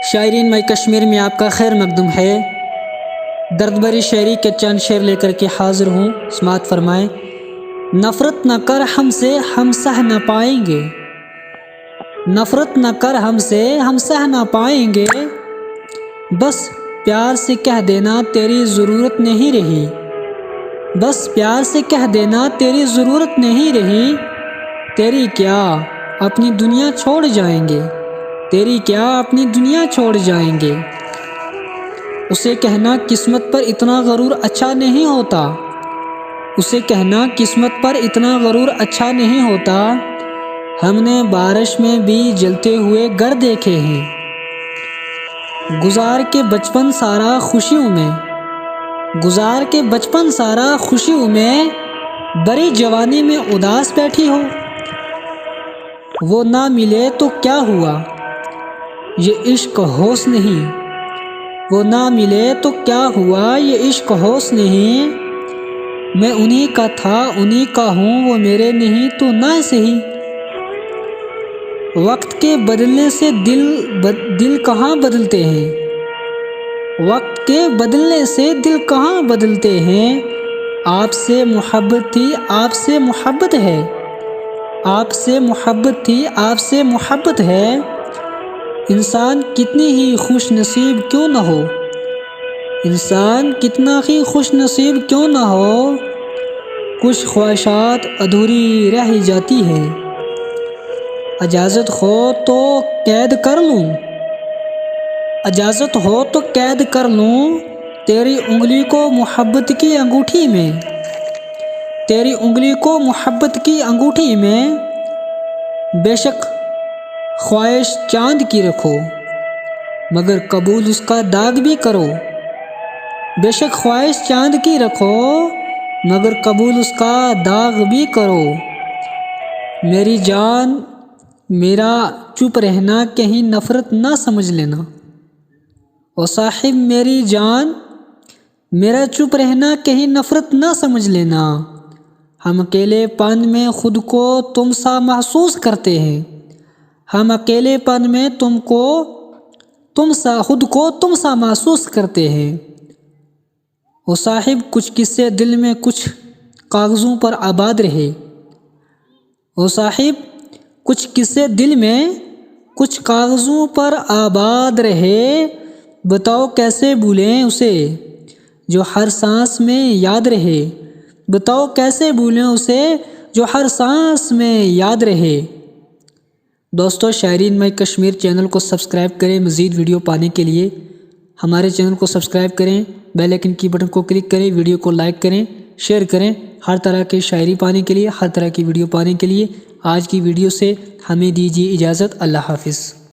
شاعرین مائی کشمیر میں آپ کا خیر مقدم ہے۔ درد بری شاعری کے چند شعر لے کر کے حاضر ہوں، سماعت فرمائیں۔ نفرت نہ کر ہم سے، ہم سہ نہ پائیں گے، نفرت نہ کر ہم سے، ہم سہ نہ پائیں گے، بس پیار سے کہہ دینا تیری ضرورت نہیں رہی، بس پیار سے کہہ دینا تیری ضرورت نہیں رہی، تیری کیا اپنی دنیا چھوڑ جائیں گے، تیری کیا اپنی دنیا چھوڑ جائیں گے۔ اسے کہنا قسمت پر اتنا غرور اچھا نہیں ہوتا، اسے کہنا قسمت پر اتنا غرور اچھا نہیں ہوتا، ہم نے بارش میں بھی جلتے ہوئے گھر دیکھے ہیں، گزار کے بچپن سارا خوشیوں میں، گزار کے بچپن سارا خوشیوں میں، بڑی جوانی میں اداس بیٹھی ہو، وہ نہ ملے تو کیا ہوا، یہ عشق ہوش نہیں، وہ نہ ملے تو کیا ہوا، یہ عشق ہوش نہیں، میں انہی کا تھا انہی کا ہوں، وہ میرے نہیں تو نہ سہی۔ وقت کے بدلنے سے دل کہاں بدلتے ہیں، وقت کے بدلنے سے دل کہاں بدلتے ہیں، آپ سے محبت تھی آپ سے محبت ہے، آپ سے محبت تھی آپ سے محبت ہے، انسان کتنی ہی خوش نصیب کیوں نہ ہو، انسان کتنا ہی خوش نصیب کیوں نہ ہو، کچھ خواہشات ادھوری رہ ہی جاتی ہیں، اجازت ہو تو قید کر لوں، اجازت ہو تو قید کر لوں، تیری انگلی کو محبت کی انگوٹھی میں، تیری انگلی کو محبت کی انگوٹھی میں، بے شک خواہش چاند کی رکھو مگر قبول اس کا داغ بھی کرو، بے شک خواہش چاند کی رکھو مگر قبول اس کا داغ بھی کرو، میری جان میرا چپ رہنا کہیں نفرت نہ سمجھ لینا، او صاحب میری جان میرا چپ رہنا کہیں نفرت نہ سمجھ لینا، ہم اکیلے پن میں خود کو تم سا محسوس کرتے ہیں، ہم اکیلے پن میں خود کو تم سا محسوس کرتے ہیں، او صاحب کچھ قصے دل میں کچھ کاغذوں پر آباد رہے، او صاحب کچھ قصے دل میں کچھ کاغذوں پر آباد رہے، بتاؤ کیسے بھولیں اسے جو ہر سانس میں یاد رہے، بتاؤ کیسے بھولیں اسے جو ہر سانس میں یاد رہے۔ دوستو شاعرین مائی کشمیر چینل کو سبسکرائب کریں، مزید ویڈیو پانے کے لیے ہمارے چینل کو سبسکرائب کریں، بیل آئیکن کی بٹن کو کلک کریں، ویڈیو کو لائک کریں، شیئر کریں، ہر طرح کی شاعری پانے کے لیے، ہر طرح کی ویڈیو پانے کے لیے آج کی ویڈیو سے ہمیں دیجیے اجازت، اللہ حافظ۔